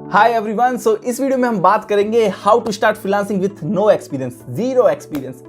Hi everyone, सो इस video में हम बात करेंगे how to start freelancing with no experience, zero experience.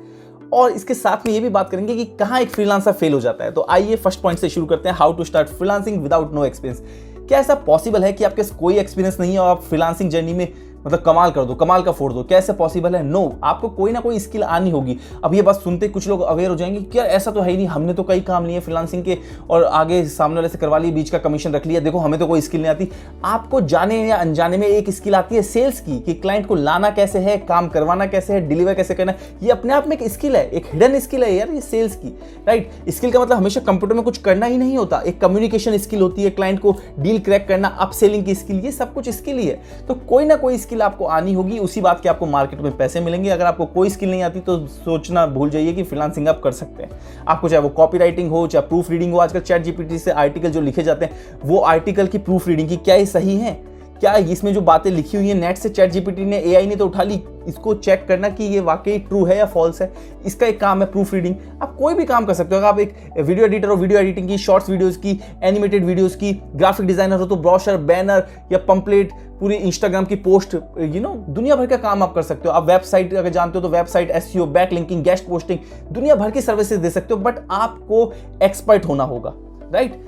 और इसके साथ में ये भी बात करेंगे कि कहाँ एक फ्रीलांसर फेल हो जाता है। तो आइए फर्स्ट पॉइंट से शुरू करते हैं, how to start freelancing without no experience. क्या ऐसा पॉसिबल है कि आपके पास कोई एक्सपीरियंस नहीं है और आप फ्रीलांसिंग जर्नी में मतलब कमाल कर दो, कमाल का फोड़ दो? क्या ऐसा पॉसिबल है? नो, आपको कोई ना कोई स्किल आनी होगी। अब ये बात सुनते कुछ लोग अवेयर हो जाएंगे, क्या ऐसा तो है ही नहीं, हमने तो कई काम लिए फ्रीलांसिंग के और आगे सामने वाले से करवा लिए, बीच का कमीशन रख लिया, देखो हमें तो कोई स्किल नहीं आती। आपको जाने या अनजाने में एक स्किल आती है सेल्स की, कि क्लाइंट को लाना कैसे है, काम करवाना कैसे है, डिलीवर कैसे करना है। ये अपने आप में एक स्किल है, एक हिडन स्किल है यार, ये सेल्स की, राइट। स्किल का मतलब हमेशा कंप्यूटर में कुछ करना ही नहीं होता, एक कम्युनिकेशन स्किल होती है, क्लाइंट को डील क्रैक करना, अप सेलिंग की स्किल, ये सब कुछ स्किल ही है। तो कोई ना कोई स्किल आपको आनी होगी, उसी बात के आपको मार्केट में पैसे मिलेंगे। अगर आपको कोई स्किल नहीं आती तो सोचना भूल जाइए कि फ्रीलांसिंग आप कर सकते हैं। आपको चाहे वो कॉपी राइटिंग हो, चाहे प्रूफ रीडिंग हो, आजकल चैट जीपीटी से आर्टिकल जो लिखे जाते हैं, वो आर्टिकल की प्रूफ रीडिंग की क्या ये सही है, क्या इसमें जो बातें लिखी हुई है नेट से चैट जीपीटी ने, एआई ने तो उठा ली, इसको चेक करना कि ये वाकई ट्रू है या फॉल्स है। इसका एक काम है प्रूफ रीडिंग। आप कोई भी काम कर सकते हो। अगर आप एक वीडियो एडिटर हो, वीडियो एडिटिंग की, शॉर्ट्स वीडियोस की, एनिमेटेड वीडियोस की, ग्राफिक डिजाइनर हो तो ब्रोशर, बैनर या पंपलेट, पूरी इंस्टाग्राम की पोस्ट, दुनिया भर का काम आप कर सकते हो। आप वेबसाइट अगर जानते हो तो website, SEO, back linking, guest posting, दुनिया भर की सर्विसेज दे सकते हो, बट आपको एक्सपर्ट होना होगा, राइट।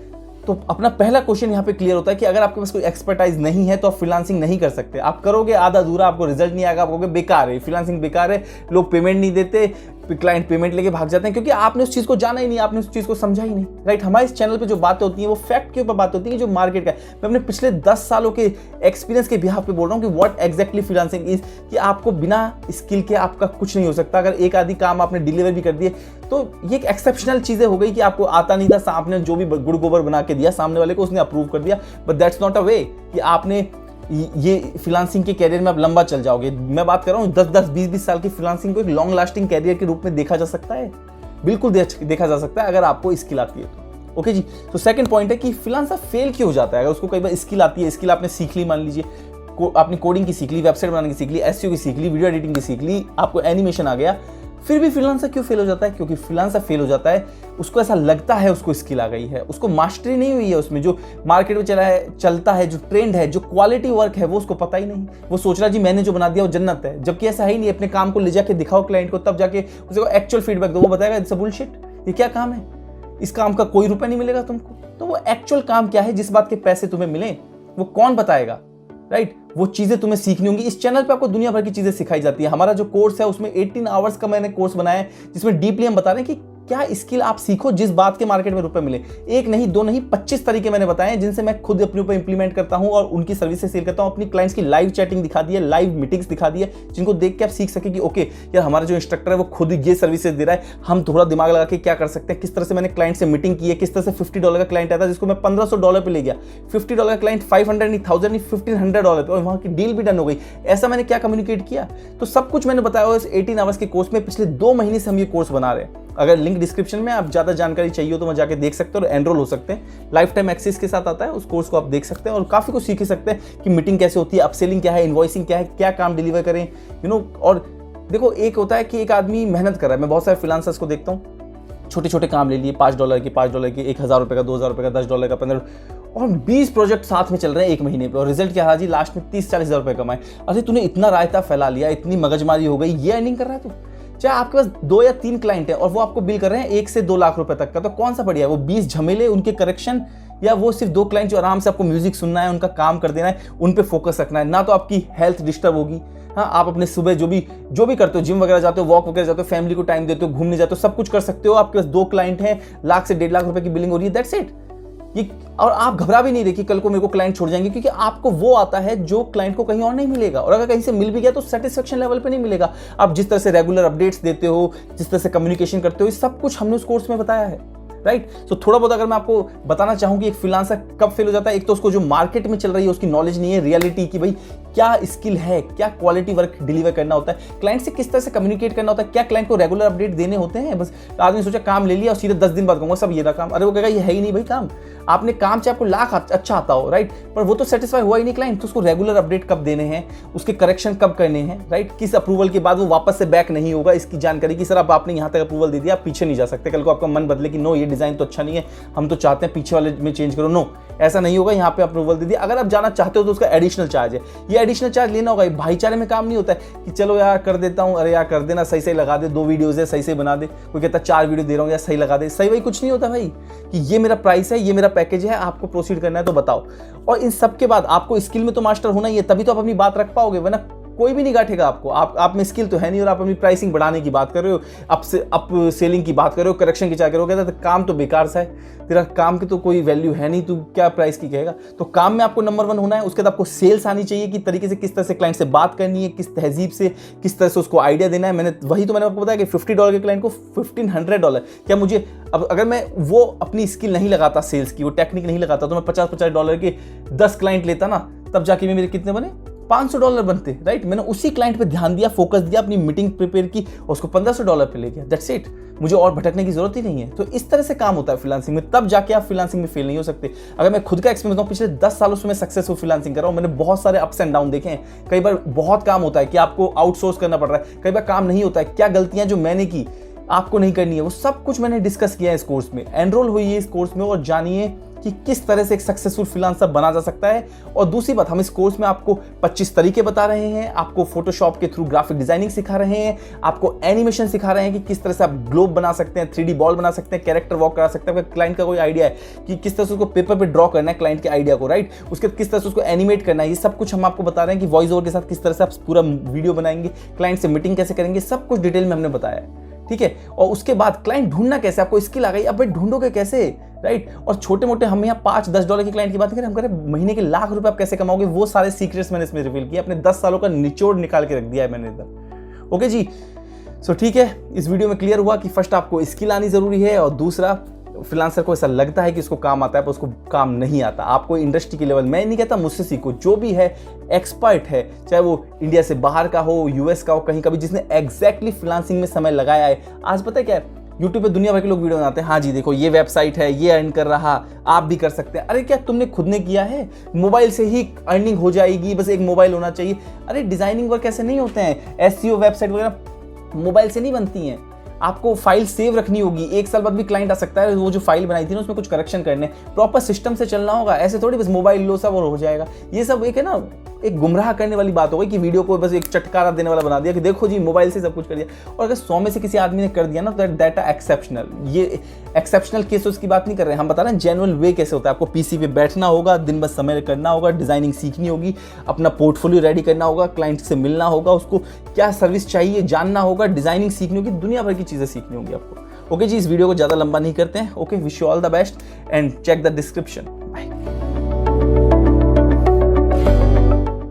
तो अपना पहला क्वेश्चन यहाँ पे क्लियर होता है कि अगर आपके पास कोई एक्सपर्टाइज नहीं है तो आप फ्रीलांसिंग नहीं कर सकते। आप करोगे आधा अधूरा, आपको रिजल्ट नहीं आएगा, आप कहोगे बेकार है, फ्रीलांसिंग बेकार है, लोग पेमेंट नहीं देते, क्लाइंट पेमेंट लेके भाग जाते हैं, क्योंकि आपने उस चीज को जाना ही नहीं, आपने उस चीज को समझा ही नहीं, राइट। हमारे इस चैनल पे जो बातें होती हैं वो फैक्ट के ऊपर बात होती है, जो मार्केट का है। मैं अपने पिछले 10 सालों के एक्सपीरियंस के बिहाफ पे बोल रहा हूँ कि व्हाट एग्जैक्टली फ्रीलांसिंग इज, कि आपको बिना स्किल के आपका कुछ नहीं हो सकता। अगर एक आधी काम आपने डिलीवर भी कर दिए तो ये एक एक्सेप्शनल चीजें हो गई कि आपको आता नहीं था, आपने जो भी गुड़ गोबर बना के दिया सामने वाले को, उसने अप्रूव कर दिया, बट दैट्स नॉट अ वे कि आपने ये फ्रीलांसिंग के कैरियर में आप लंबा चल जाओगे। मैं बात कर रहा हूँ 10-10, 20-20 साल की फ्रीलांसिंग को एक लॉन्ग लास्टिंग कैरियर के रूप में देखा जा सकता है, बिल्कुल देखा जा सकता है अगर आपको स्किल आती है तो। ओके जी, तो सेकंड पॉइंट है कि फ्रीलांसर फेल क्यों हो जाता है। अगर उसको कई बार स्किल आती है, स्किल आपने सीख ली, मान लीजिए आपने कोडिंग की सीख ली, वेबसाइट बनाने की सीख ली, एसईओ की सीख ली, वीडियो एडिटिंग की सीख ली, आपको एनिमेशन आ गया, फिर भी फ्रीलांसर क्यों फेल हो जाता है? क्योंकि फ्रीलांसर फेल हो जाता है, उसको ऐसा लगता है उसको स्किल आ गई है, उसको मास्टरी नहीं हुई है उसमें, जो मार्केट में चलता है, जो ट्रेंड है, जो क्वालिटी वर्क है, वो उसको पता ही नहीं। वो सोच रहा जी मैंने जो बना दिया वो जन्नत है, जबकि ऐसा है ही नहीं। अपने काम को ले जाके दिखाओ क्लाइंट को, तब जाके उसको एक्चुअल फीडबैक दो, वो बताएगा इट्स अ बुलशिट, ये क्या काम है, इस काम का कोई रुपया नहीं मिलेगा तुमको। तो वो एक्चुअल काम क्या है, जिस बात के पैसे तुम्हें मिले, वो कौन बताएगा, राइट। वो चीजें तुम्हें सीखनी होंगी। इस चैनल पे आपको दुनिया भर की चीजें सिखाई जाती है। हमारा जो कोर्स है उसमें 18 आवर्स का मैंने कोर्स बनाया है, जिसमें डीपली हम बता रहे हैं कि क्या स्किल आप सीखो जिस बात के मार्केट में रुपए मिले। एक नहीं, दो नहीं, 25 तरीके मैंने बताए हैं, जिनसे मैं खुद अपने ऊपर इंप्लीमेंट करता हूं और उनकी सर्विसेज सेल करता हूं। अपनी क्लाइंट्स की लाइव चैटिंग दिखा दी है, लाइव मीटिंग्स दिखा दी है, जिनको देख के आप सीख सके कि ओके यार, हमारा जो इंस्ट्रक्टर है वो खुद ये सर्विसेज दे रहा है, हम थोड़ा दिमाग लगा के क्या कर सकते हैं। किस तरह से मैंने क्लाइंट से मीटिंग की है, किस तरह से $50 का क्लाइंट आया था जिसको मैं $1500 पे ले गया, $50 का क्लाइंट 500 नहीं, 1000 नहीं, $1500 पे, और वहां की डील भी डन हो गई। ऐसा मैंने क्या कम्युनिकेट किया, तो सब कुछ मैंने बताया इस 18 आवर्स के कोर्स में। पिछले 2 महीने से हम ये कोर्स बना रहे हैं। अगर लिंक डिस्क्रिप्शन में, आप ज्यादा जानकारी चाहिए हो तो वहां जाके देख सकते हो और एनरोल हो सकते हैं। लाइफ टाइम एक्सेस के साथ आता है, उस कोर्स को आप देख सकते हैं और काफी कुछ सीख सकते हैं कि मीटिंग कैसे होती है, अपसेलिंग क्या है, इनवॉइसिंग क्या है, क्या काम डिलीवर करें, और देखो एक होता है कि एक आदमी मेहनत कर रहा है। मैं बहुत सारे फ्रीलांसर्स को देखता हूँ, छोटे छोटे काम ले लिए, $5 की, $1000 का, $2000 का, $10 का, 15, और 20 प्रोजेक्ट साथ में चल रहे हैं एक महीने पे, और रिजल्ट क्या है जी, लास्ट में 30-40 हज़ार रुपए कमाए। अरे तूने इतना रायता फैला लिया, इतनी मगजमारी हो गई, ये अर्निंग कर रहा है तू। चाहे आपके पास 2 या 3 क्लाइंट है और वो आपको बिल कर रहे हैं 1 से 2 लाख रुपए तक का, तो कौन सा बढ़िया है? वो 20 झमेले, उनके करेक्शन, या वो सिर्फ 2 क्लाइंट जो आराम से आपको म्यूजिक सुनना है, उनका काम कर देना है, उन पे फोकस रखना है। ना तो आपकी हेल्थ डिस्टर्ब होगी। हाँ, आप अपने सुबह जो भी करते हो, जिम वगैरह जाते हो, वॉक वगैरह जाते हो, फैमिली को टाइम देते हो, घूमने जाते हो, सब कुछ कर सकते हो। आपके पास 2 क्लाइंट हैं, लाख से 1.5 लाख रुपए की बिलिंग हो रही है, दैट्स इट। ये, और आप घबरा भी नहीं रहे कि कल को मेरे को क्लाइंट छोड़ जाएंगे, क्योंकि आपको वो आता है जो क्लाइंट को कहीं और नहीं मिलेगा, और अगर कहीं से मिल भी गया तो सेटिस्फेक्शन लेवल पे नहीं मिलेगा। आप जिस तरह से रेगुलर अपडेट्स देते हो, जिस तरह से कम्युनिकेशन करते हो, ये सब कुछ हमने उस कोर्स में बताया है, राइट। तो थोड़ा बहुत अगर मैं आपको बताना चाहूँ कि एक फ्रीलांसर कब फेल हो जाता है, एक तो उसको जो मार्केट में चल रही है उसकी नॉलेज नहीं है, रियलिटी की, भाई क्या स्किल है, क्या क्वालिटी वर्क डिलीवर करना होता है, क्लाइंट से किस तरह से कम्युनिकेट करना होता है, क्या क्लाइंट को रेगुलर अपडेट देने होते हैं। बस आदमी सोचा काम ले लिया और सीधे 10 दिन बाद कहूँगा सब ये रहा काम, अरे वो कहेगा ये है ही नहीं भाई काम। आपने काम चाहे आपको लाख अच्छा आता हो, राइट, पर वो तो सेटिस्फाई हुआ ही नहीं क्लाइंट, तो उसको रेगुलर अपडेट कब देने हैं, उसके करेक्शन कब करने हैं, राइट, किस अप्रूवल के बाद वो वापस से बैक नहीं होगा, इसकी जानकारी कि सर अब आपने यहाँ तक अप्रूवल दे दिया, आप पीछे नहीं जा सकते, कल को आपका मन बदले कि नो ये डिज़ाइन तो अच्छा नहीं है, हम तो चाहते हैं पीछे वाले में चेंज करो। नो, ऐसा नहीं होगा। यहाँ पे अप्रूवल दे दिया। अगर आप जाना चाहते हो तो उसका एडिशनल चार्ज है, ये एडिशनल चार्ज लेना होगा। भाईचारे में काम नहीं होता है कि चलो यार कर देता हूँ, अरे यार कर देना, सही सही लगा दे, 2 वीडियोज़ है सही सही बना दे। कोई कहता है 4 वीडियो दे रहा हूँ यार सही लगा दे, सही वही कुछ नहीं होता भाई, कि ये मेरा प्राइस है, ये मेरा पैकेज है, आपको प्रोसीड करना है तो बताओ। और इन सब के बाद आपको स्किल में तो मास्टर होना ही है, तभी तो आप अपनी बात रख पाओगे, वरना कोई भी नहीं गाठेगा आपको। आप में स्किल तो है नहीं और आप अपनी प्राइसिंग बढ़ाने की बात कर रहे हो, अप सेलिंग की बात कर रहे हो, करेक्शन की चाह करोगे तो काम तो बेकार सा है, तेरा काम की तो कोई वैल्यू है नहीं, तू क्या प्राइस की कहेगा। तो काम में आपको नंबर 1 होना है। उसके बाद आपको सेल्स आनी चाहिए कि तरीके से किस तरह से क्लाइंट से बात करनी है, किस तहजीब से, किस तरह से उसको आइडिया देना है। मैंने आपको बताया कि $50 के क्लाइंट को $1,500, क्या मुझे अब अगर मैं वो अपनी स्किल नहीं लगाता, सेल्स की वो टेक्निक नहीं लगाता, तो मैं $50 के 10 क्लाइंट लेता ना, तब जाके मेरे कितने बने, $500 बनते, राइट। मैंने उसी क्लाइंट पे ध्यान दिया, फोकस दिया, अपनी मीटिंग प्रिपेयर की और उसको $1500 पे ले गया, दैट्स इट। मुझे और भटकने की जरूरत ही नहीं है। तो इस तरह से काम होता है फ्रीलांसिंग में, तब जाके आप फ्रीलांसिंग में फेल नहीं हो सकते। अगर मैं खुद का एक्सपीरियंस बताऊं, पिछले 10 सालों से मैं सक्सेसफुल फ्रीलांसिंग कर रहा हूं। मैंने बहुत सारे अप्स एंड डाउन देखे हैं। कई बार बहुत काम होता है कि आपको आउटसोर्स करना पड़ रहा है, कई बार काम नहीं होता है। क्या गलतियां जो मैंने की आपको नहीं करनी है, वो सब कुछ मैंने डिस्कस किया है इस कोर्स में। एनरोल हुई है इस कोर्स में और जानिए कि किस तरह से एक सक्सेसफुल फ्रीलांसर बना जा सकता है। और दूसरी बात, हम इस कोर्स में आपको 25 तरीके बता रहे हैं, आपको फोटोशॉप के थ्रू ग्राफिक डिजाइनिंग सिखा रहे हैं, आपको एनिमेशन सिखा रहे हैं कि किस तरह से आप ग्लोब बना सकते हैं, 3D बॉल बना सकते हैं, कैरेक्टर वॉक करा सकते हैं। अगर क्लाइंट का कोई आइडिया है कि किस तरह से उसको पेपर पे ड्रॉ करना है क्लाइंट के आइडिया को, राइट, उसके किस तरह से उसको एनिमेट करना है, ये सब कुछ हम आपको बता रहे हैं कि वॉइस ओवर के साथ किस तरह से आप पूरा वीडियो बनाएंगे, क्लाइंट से मीटिंग कैसे करेंगे, सब कुछ डिटेल में हमने बताया है, ठीक है। और उसके बाद क्लाइंट ढूंढना कैसे, आपको स्किल आ गई, अब भाई ढूंढोगे कैसे, राइट। और छोटे मोटे, हम यहाँ $5-10 के क्लाइंट की बात करें, हम करें महीने के लाख रुपए आप कैसे कमाओगे, वो सारे सीक्रेट्स मैंने इसमें रिवील किए। अपने 10 सालों का निचोड़ निकाल के रख दिया है मैंने इधर, ओके जी। सो ठीक है, इस वीडियो में क्लियर हुआ कि फर्स्ट आपको स्किल आनी जरूरी है, और दूसरा फ्रीलांसर को ऐसा लगता है कि उसको काम आता है पर उसको काम नहीं आता। आपको इंडस्ट्री के लेवल, मैं नहीं कहता मुझसे सीखो, जो भी है एक्सपर्ट है, चाहे वो इंडिया से बाहर का हो, यूएस का हो, कहीं का भी, जिसने एग्जैक्टली फ्रीलांसिंग में समय लगाया है। आज पता है क्या है, यूट्यूब पे दुनिया भर के लोग वीडियो बनाते हैं, हाँ जी देखो ये वेबसाइट है, ये अर्न कर रहा, आप भी कर सकते हैं। अरे क्या तुमने खुद ने किया है? मोबाइल से ही अर्निंग हो जाएगी, बस एक मोबाइल होना चाहिए। अरे डिजाइनिंग वर्क ऐसे नहीं होते हैं, एसईओ वेबसाइट वगैरह मोबाइल से नहीं बनती हैं। आपको फाइल सेव रखनी होगी, 1 साल बाद भी क्लाइंट आ सकता है, वो जो फाइल बनाई थी ना उसमें कुछ करेक्शन करने, प्रॉपर सिस्टम से चलना होगा। ऐसे थोड़ी बस मोबाइल लो सब और हो जाएगा। ये सब एक है ना, एक गुमराह करने वाली बात हो गई कि वीडियो को बस एक चटकारा देने वाला बना दिया कि देखो जी मोबाइल से सब कुछ कर दिया। और अगर 100 में से किसी आदमी ने कर दिया ना, तो दैट आर एक्सेप्शनल। ये एक्सेप्शनल केसेस की बात नहीं कर रहे हैं, हम बता रहे हैं जेन्युइन वे कैसे होता है। आपको पीसी पे बैठना होगा, दिन भर समय करना होगा, डिजाइनिंग सीखनी होगी, अपना पोर्टफोलियो रेडी करना होगा, क्लाइंट से मिलना होगा, उसको क्या सर्विस चाहिए जानना होगा, डिजाइनिंग सीखनी होगी, दुनिया भर की चीजें सीखनी होगी आपको। ओके जी, इस वीडियो को ज़्यादा लंबा नहीं करते हैं। Okay, wish you all the best and check the description.